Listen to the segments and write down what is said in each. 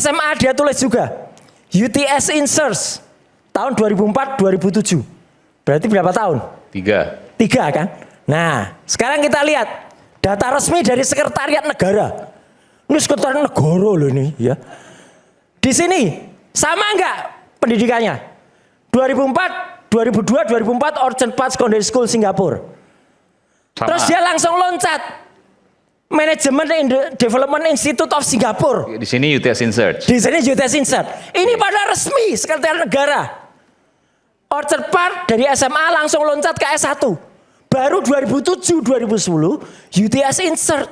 SMA dia tulis juga UTS Inserts tahun 2004-2007. Berarti berapa tahun? 3 kan? Nah, sekarang kita lihat data resmi dari Sekretariat Negara. Ini Sekretariat Negara loh ini ya. Di sini sama enggak pendidikannya? 2004, 2002, 2004 Orchard Park Secondary School Singapura. sama. Terus dia langsung loncat Management Development Institute of Singapore. Di sini UTS Insert. Di sini UTS Insert. Ini pada resmi Sekretariat Negara. Orchard Park dari SMA langsung loncat ke S1. Baru 2007-2010 UTS Insert.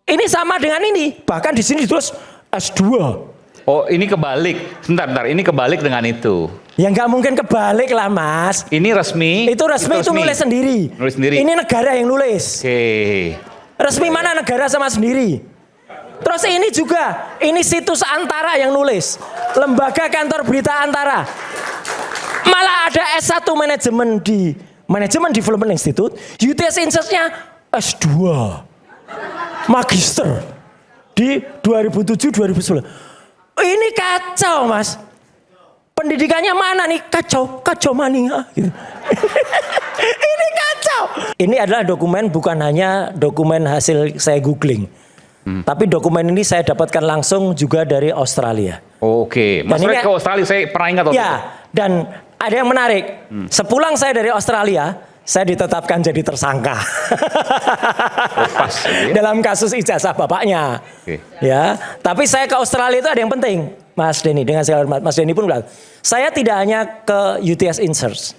Ini sama dengan ini. Bahkan di sini ditulis S2. Oh, ini kebalik. Sebentar, ini kebalik dengan itu. Ya nggak mungkin kebalik lah, Mas. Ini resmi. Itu resmi, itu nulis sendiri. Nulis sendiri. Ini negara yang nulis. Oke. Resmi mana negara sama sendiri. Terus ini juga, ini situs Antara yang nulis. Lembaga Kantor Berita Antara. Malah ada S1 manajemen di Management Development Institute. UTS Insert-nya S2. Magister. Di 2007-2010. Ini kacau, Mas. Pendidikannya mana nih? Kacau mania. Gitu. Ini kacau. Ini adalah dokumen, bukan hanya dokumen hasil saya googling. Tapi dokumen ini saya dapatkan langsung juga dari Australia. Oke. Mas Roy ke Australia, saya pernah ingat waktu itu. Ya, dan ada yang menarik. Sepulang saya dari Australia, saya ditetapkan jadi tersangka. Pas, ya? Dalam kasus ijazah bapaknya. Oke. Ya, tapi saya ke Australia itu ada yang penting, Mas Denny. Dengan segala hormat, Mas Denny pun bilang, saya tidak hanya ke UTS Inserts.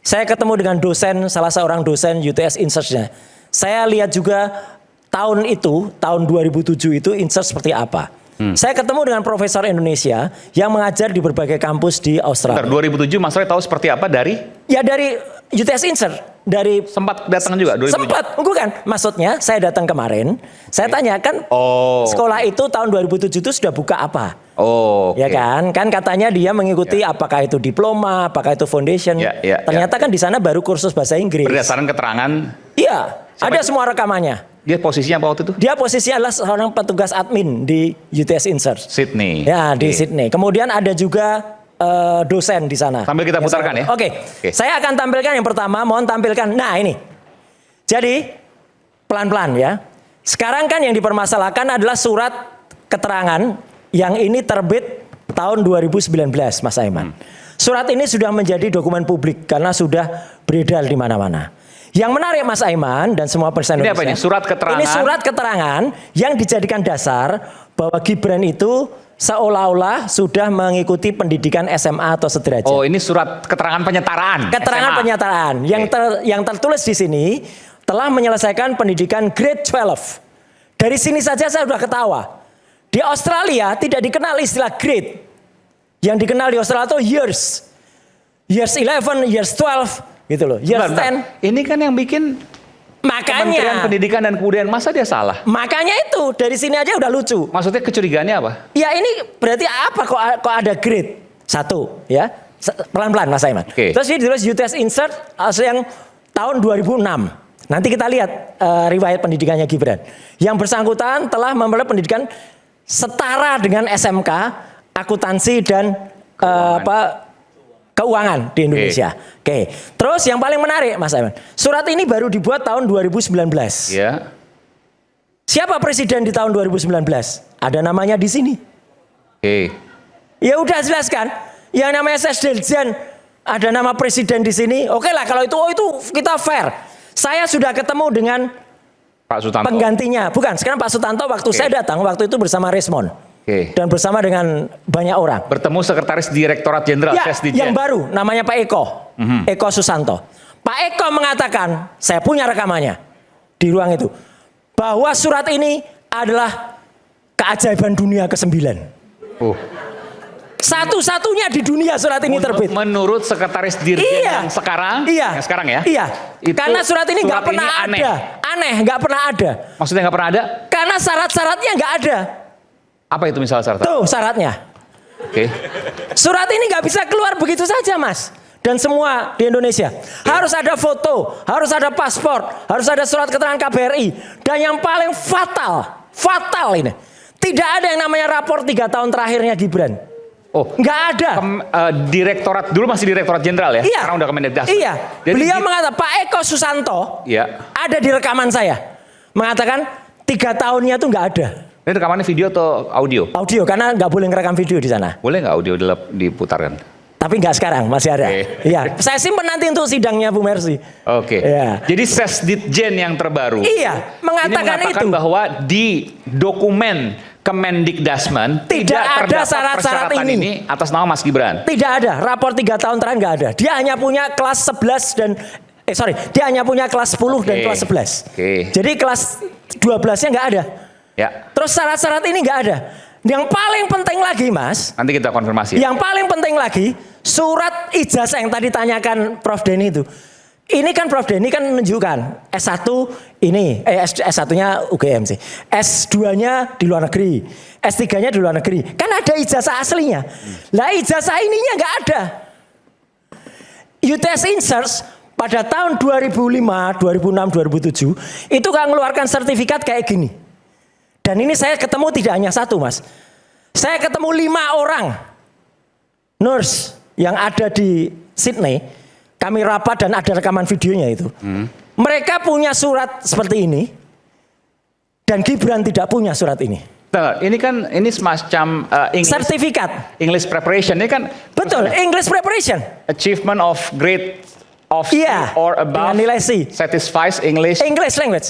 Saya ketemu dengan dosen, salah seorang dosen UTS Inserts-nya. Saya lihat juga tahun itu, tahun 2007 itu Insert seperti apa. Saya ketemu dengan profesor Indonesia yang mengajar di berbagai kampus di Australia. 2007 Mas Roy tahu seperti apa dari? Ya dari UTS Insert. Dari Sempat datang juga 2007? Sempat, bukan. Maksudnya saya datang kemarin, saya tanyakan sekolah itu tahun 2007 itu sudah buka apa? Ya kan? Kan katanya dia mengikuti apakah itu diploma, apakah itu foundation. Ternyata kan di sana baru kursus bahasa Inggris. Berdasarkan keterangan? Iya, ada semua rekamannya. Dia posisinya apa waktu itu? Dia posisinya adalah seorang petugas admin di UTS Insert. Sydney. Ya, di Sydney. Kemudian ada juga dosen di sana. Sambil kita putarkan ya. Oke. Saya akan tampilkan yang pertama, mohon tampilkan. Nah, ini. Jadi pelan-pelan ya. Sekarang kan yang dipermasalahkan adalah surat keterangan yang ini terbit tahun 2019, Mas Aiman. Surat ini sudah menjadi dokumen publik karena sudah beredar di mana-mana. Yang menarik Mas Aiman dan semua pemirsa Indonesia. Ini apa ini? Surat keterangan. Ini surat keterangan yang dijadikan dasar bahwa Gibran itu seolah-olah sudah mengikuti pendidikan SMA atau sederajat. Oh, ini surat keterangan penyetaraan. Keterangan SMA. penyetaraan yang tertulis di sini telah menyelesaikan pendidikan grade 12. Dari sini saja saya sudah ketawa. Di Australia tidak dikenal istilah grade. Yang dikenal di Australia itu years. Years 11, years 12 gitu loh. Years 10. Ini kan yang bikin Kementerian Makanya Pendidikan dan Kebudayaan, masa dia salah? Makanya itu dari sini aja udah lucu. Maksudnya kecurigaannya apa? Ya ini berarti apa kok ada grade? Satu ya. Pelan-pelan Mas Aiman. Terus ini ditulis UTS Insert yang tahun 2006. Nanti kita lihat riwayat pendidikannya Gibran. Yang bersangkutan telah memperoleh pendidikan setara dengan SMK, akuntansi dan keuangan di Indonesia. Oke. Terus yang paling menarik Mas Aiman, surat ini baru dibuat tahun 2019. Ya. Siapa presiden di tahun 2019? Ada namanya di sini. Ya udah jelaskan. Yang namanya Sesdeljan, ada nama presiden di sini. Oke lah kalau itu kita fair. Saya sudah ketemu dengan Pak Sutanto. Penggantinya. Bukan, sekarang Pak Sutanto waktu saya datang waktu itu bersama Resmond. Dan bersama dengan banyak orang. Bertemu Sekretaris Direktorat Jenderal Sesdijen. Yang baru namanya Pak Eko. Eko Susanto. Pak Eko mengatakan, saya punya rekamannya di ruang itu, bahwa surat ini adalah keajaiban dunia ke-9. Satu-satunya di dunia surat ini terbit. Menurut Sekretaris Dirjen yang sekarang? Yang sekarang ya? Iya. Karena surat ini nggak pernah ada. Aneh, nggak pernah ada. Maksudnya nggak pernah ada? Karena syarat-syaratnya nggak ada. Apa itu misalnya syarat? Tuh syaratnya. Surat ini nggak bisa keluar begitu saja, Mas. Dan semua di Indonesia harus ada foto, harus ada paspor, harus ada surat keterangan KBRI. Dan yang paling fatal ini, Tidak ada yang namanya rapor 3 tahun terakhirnya Gibran. Oh, Nggak ada. Direktorat dulu masih Direktorat Jenderal ya? Iya. Sekarang udah Kemendikbud. Iya. Jadi Beliau mengatakan, Pak Eko Susanto Iya. ada di rekaman saya. Mengatakan 3 tahunnya tuh nggak ada. Ini rekamannya video atau audio? Audio, karena nggak boleh ngerekam video di sana. Boleh nggak audio diputarkan? Tapi nggak sekarang, masih ada. Oke. Iya. Saya simpen nanti untuk sidangnya Bu Mercy. Oke. Iya. Jadi Sesditjen yang terbaru. Iya, Ini mengatakan itu. bahwa di dokumen Kemendikdasmen Tidak ada terdapat syarat-syarat persyaratan ini. atas nama Mas Gibran. Tidak ada, rapor 3 tahun terakhir nggak ada. Dia hanya punya kelas 11 dan dia hanya punya kelas 10 dan kelas 11. Oke. Jadi kelas 12-nya nggak ada. Ya. Terus syarat-syarat ini nggak ada. Yang paling penting lagi, Mas, Nanti kita konfirmasi. yang paling penting lagi, surat ijazah yang tadi tanyakan Prof Denny itu. Ini kan Prof Denny kan menunjukkan S1 ini, S1-nya UGM sih. S2-nya di luar negeri. S3-nya di luar negeri. Kan ada ijazah aslinya. Lah ijazah ininya nggak ada. UTS Inserts pada tahun 2005, 2006, 2007 itu kan mengeluarkan sertifikat kayak gini. Dan ini saya ketemu tidak hanya satu, Mas. Saya ketemu 5 orang nurse yang ada di Sydney. Kami rapat dan ada rekaman videonya itu. Mereka punya surat seperti ini. Dan Gibran tidak punya surat ini. Nah, ini kan semacam Sertifikat. English preparation. Ini kan Betul, English preparation. achievement of grade of C Iya, or above dengan nilai C. satisfies English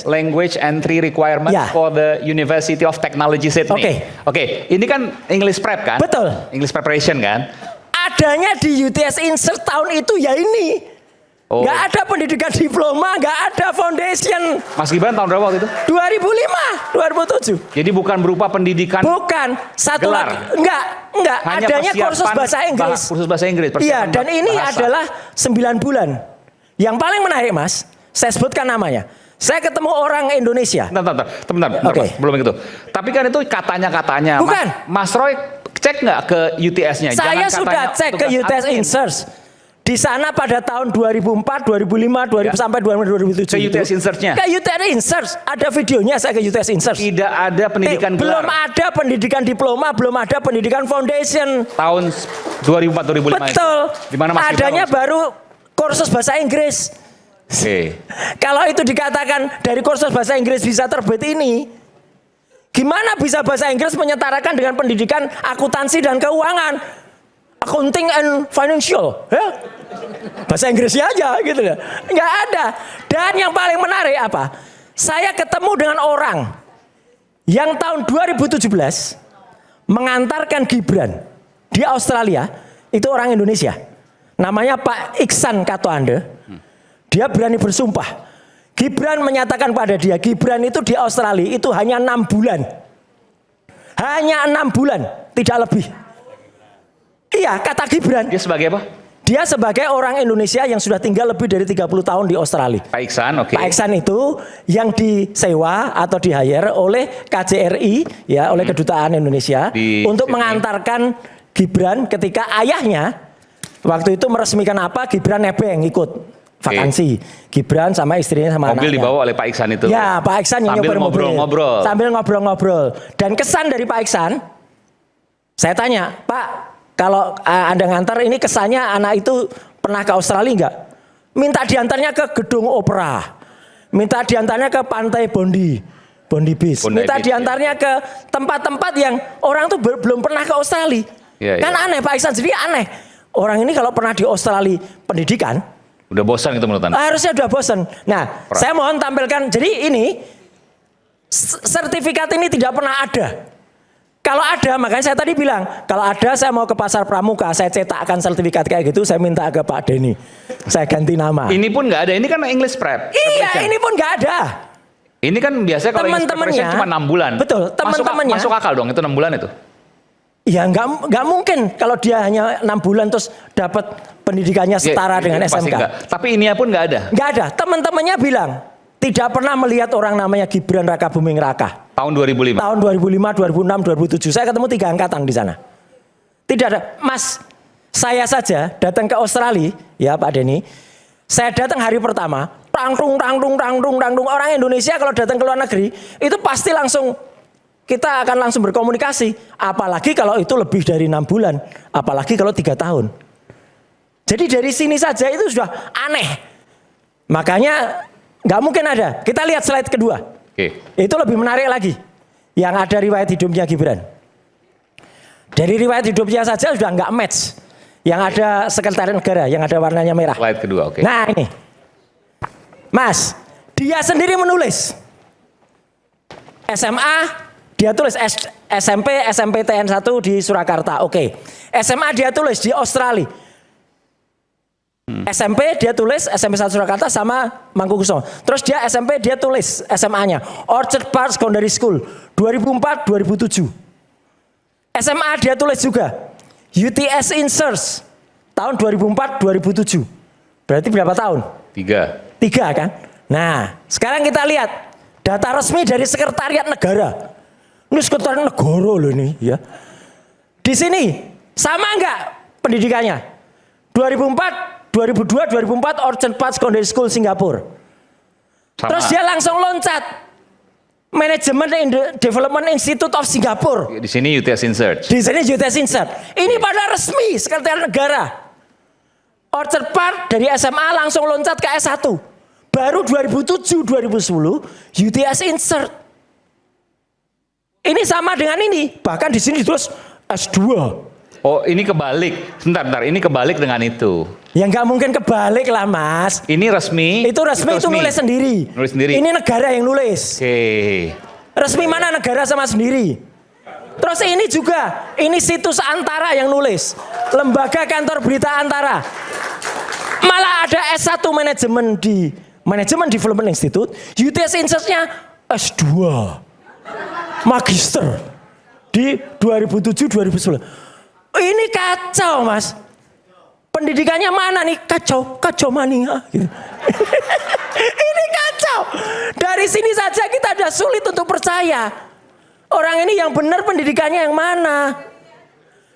language entry requirement Ya. for the University of Technology Sydney. Oke, ini kan English prep kan? Betul. English preparation kan? Adanya di UTS Insert tahun itu ya ini. Oh. Nggak ada pendidikan diploma, nggak ada foundation. Mas Gibran tahun berapa waktu itu? 2005, 2007. Jadi bukan berupa pendidikan Bukan, satu gelar. lagi. Enggak. Hanya Adanya persiapan kursus bahasa Inggris. Kursus bahasa Inggris. Iya, persiapan dan ini bahasa. adalah 9 bulan. Yang paling menarik, Mas, saya sebutkan namanya. Saya ketemu orang Indonesia. Bentar, Oke. Mas, belum itu. Tapi kan itu katanya. Bukan. Mas Roy cek nggak ke UTS-nya? Saya Jangan sudah katanya cek ke tugas UTS admin. Inserts. Di sana pada tahun 2004, 2005, 2000 sampai 2007. Ke UTS Inserts-nya? Ke UTS Inserts. Ada videonya saya ke UTS Inserts. Tidak ada pendidikan Belum gelar. ada pendidikan diploma, belum ada pendidikan foundation. Tahun 2004-2005. Betul. Di mana Mas Gibran Adanya waktu itu? baru kursus bahasa Inggris. Oke. Kalau itu dikatakan dari kursus bahasa Inggris bisa terbit ini, gimana bisa bahasa Inggris menyetarakan dengan pendidikan akuntansi dan keuangan, accounting and financial, ya? Bahasa Inggrisnya aja gitu ya, nggak ada. Dan yang paling menarik apa? Saya ketemu dengan orang yang tahun 2017 mengantarkan Gibran di Australia, itu orang Indonesia, namanya Pak Iksan Katoande. Dia berani bersumpah. Gibran menyatakan pada dia, Gibran itu di Australia itu hanya 6 bulan. Hanya 6 bulan, tidak lebih. Iya, kata Gibran. Dia sebagai apa? Dia sebagai orang Indonesia yang sudah tinggal lebih dari 30 tahun di Australia. Pak Iksan, oke. Pak Iksan itu yang disewa atau di-hire oleh KJRI, ya, oleh Kedutaan Indonesia Di untuk Sydney. mengantarkan Gibran ketika ayahnya waktu itu meresmikan apa, Gibran nebeng ikut vakansi. Gibran sama istrinya sama Mobil anaknya. dibawa oleh Pak Iksan itu. Ya, Pak Iksan yang Sambil nyopir mobil. ngobrol-ngobrol. Sambil ngobrol-ngobrol. Dan kesan dari Pak Iksan, saya tanya, Pak, kalau Anda ngantar ini kesannya anak itu pernah ke Australia enggak? Minta diantarnya ke gedung opera. Minta diantarnya ke pantai Bondi Beach. Bondi Minta Beach, diantarnya ke tempat-tempat yang orang tuh belum pernah ke Australia. Iya, Kan iya. aneh, Pak Iksan jadi aneh. Orang ini kalau pernah di Australia pendidikan, Udah bosan gitu menurut Anda? harusnya udah bosen. Nah, saya mohon tampilkan. Jadi ini sertifikat ini tidak pernah ada. Kalau ada, makanya saya tadi bilang, kalau ada saya mau ke pasar Pramuka, saya cetakkan sertifikat kayak gitu, saya minta ke Pak Denny. Saya ganti nama. Ini pun nggak ada. Ini kan English prep. Iya, ini pun nggak ada. Ini kan biasanya kalau English Teman-temannya- preparation cuma 6 bulan. Betul, teman-temannya- Masuk akal dong itu 6 bulan itu. Ya nggak mungkin kalau dia hanya 6 bulan terus dapat pendidikannya setara Ya, dengan itu pasti SMK. nggak. Tapi ini pun nggak ada. Nggak ada. Teman-temannya bilang tidak pernah melihat orang namanya Gibran Raka Buming Raka. Tahun 2005. Tahun 2005, 2006, 2007 saya ketemu 3 angkatan di sana. Tidak ada. Mas, saya saja datang ke Australia, ya Pak Denny. Saya datang hari pertama, tangtung. Orang Indonesia kalau datang ke luar negeri itu pasti langsung kita akan langsung berkomunikasi. Apalagi kalau itu lebih dari 6 bulan, apalagi kalau 3 tahun. Jadi dari sini saja itu sudah aneh. Makanya nggak mungkin ada. Kita lihat slide kedua. Oke. Itu lebih menarik lagi. Yang ada riwayat hidupnya Gibran. Dari riwayat hidupnya saja sudah nggak match. Yang ada sekretariat negara, yang ada warnanya merah. Slide kedua, oke. Nah ini, Mas, dia sendiri menulis. SMA, dia tulis SMP, SMPTN 1 di Surakarta, oke. SMA dia tulis di Australia. SMP dia tulis SMP 1 Surakarta sama Mangkukusumo. Terus dia SMP dia tulis SMA-nya Orchard Park Secondary School 2004-2007. SMA dia tulis juga UTS Insert tahun 2004-2007. Berarti berapa tahun? 3. 3 kan? Nah, sekarang kita lihat data resmi dari Sekretariat Negara. Ini Sekretariat Negara loh ini ya. Di sini sama enggak pendidikannya? 2004, 2002, 2004 Orchard Park Secondary School Singapura. Sama. Terus dia langsung loncat Management Development Institute of Singapore. Di sini UTS Insert. Di sini UTS Insert. Ini pada resmi Sekretariat Negara. Orchard Park dari SMA langsung loncat ke S1. Baru 2007-2010 UTS Insert. Ini sama dengan ini. Bahkan di sini ditulis S2. Oh, ini kebalik. Sebentar. Ini kebalik dengan itu. Ya nggak mungkin kebalik lah, Mas. Ini resmi. Itu resmi, itu nulis sendiri. Nulis sendiri. Ini negara yang nulis. Oke. Resmi mana negara sama sendiri. Terus ini juga, ini situs Antara yang nulis. Lembaga Kantor Berita Antara. Malah ada S1 manajemen di Management Development Institute. UTS Insert-nya S2. Magister. Di 2007-2010. Ini kacau, Mas. Pendidikannya mana nih? Kacau mania. Gitu. Ini kacau. Dari sini saja kita sudah sulit untuk percaya. Orang ini yang benar pendidikannya yang mana?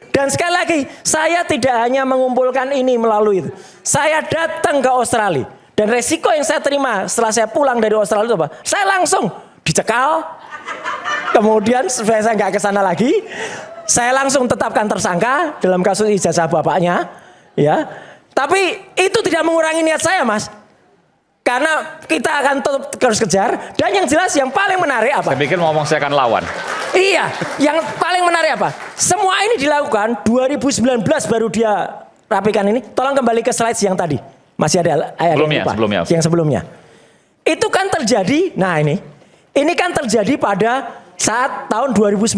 Dan sekali lagi, saya tidak hanya mengumpulkan ini melalui itu. Saya datang ke Australia. Dan resiko yang saya terima setelah saya pulang dari Australia itu apa? Saya langsung dicekal. Kemudian supaya saya nggak ke sana lagi, saya langsung tetapkan tersangka dalam kasus ijazah bapaknya. Ya, tapi itu tidak mengurangi niat saya, Mas. Karena kita akan tetap terus kejar. Dan yang jelas yang paling menarik apa? Saya pikir ngomong saya akan lawan. Iya, yang paling menarik apa? Semua ini dilakukan 2019 baru dia rapikan ini. Tolong kembali ke slide yang tadi. Masih ada sebelumnya. Yang sebelumnya. Itu kan terjadi, nah ini kan terjadi pada saat tahun 2019.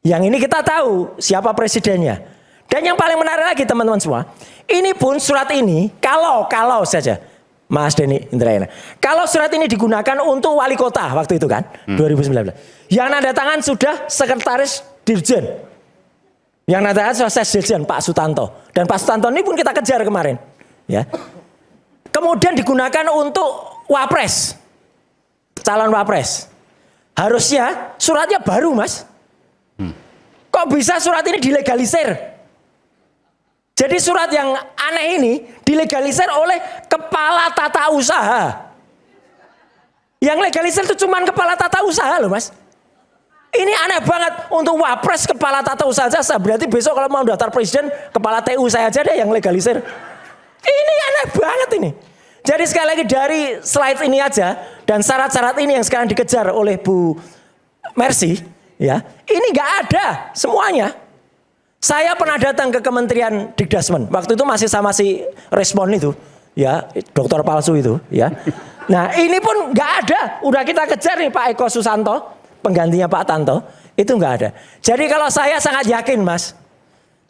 Yang ini kita tahu siapa presidennya. Dan yang paling menarik lagi teman-teman semua, ini pun surat ini kalau saja, Mas Denny Indrayana, kalau surat ini digunakan untuk wali kota waktu itu kan, 2019. Yang nanda tangan sudah sekretaris Dirjen. Yang nanda tangan sudah Dirjen Pak Sutanto. Dan Pak Sutanto ini pun kita kejar kemarin. Ya. Kemudian digunakan untuk wapres, calon wapres. Harusnya suratnya baru, Mas. Kok bisa surat ini dilegalisir? Jadi surat yang aneh ini dilegalisir oleh kepala tata usaha. Yang legalisir itu cuma kepala tata usaha loh, Mas. Ini aneh banget untuk wapres kepala tata usaha saja. Berarti besok kalau mau daftar presiden, kepala TU saya aja deh yang legalisir. Ini aneh banget ini. Jadi sekali lagi dari slide ini aja dan syarat-syarat ini yang sekarang dikejar oleh Bu Mercy, ya, ini nggak ada semuanya. Saya pernah datang ke Kementerian Dikdasmen. Waktu itu masih sama si Respon itu, ya, dokter palsu itu, ya. Nah, ini pun nggak ada. Udah kita kejar nih Pak Eko Susanto, penggantinya Pak Tanto, itu nggak ada. Jadi kalau saya sangat yakin, Mas,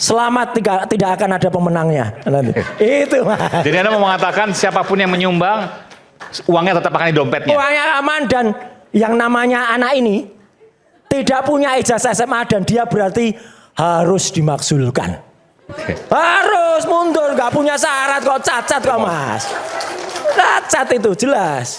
selamat tidak akan ada pemenangnya. Nanti. Itu, Mas. Jadi Anda mau mengatakan siapapun yang menyumbang, uangnya tetap akan di dompetnya? Uangnya aman dan yang namanya anak ini tidak punya ijazah SMA dan dia berarti harus dimaksulkan. Harus mundur, nggak punya syarat kok, cacat kok, Mas. Cacat itu jelas.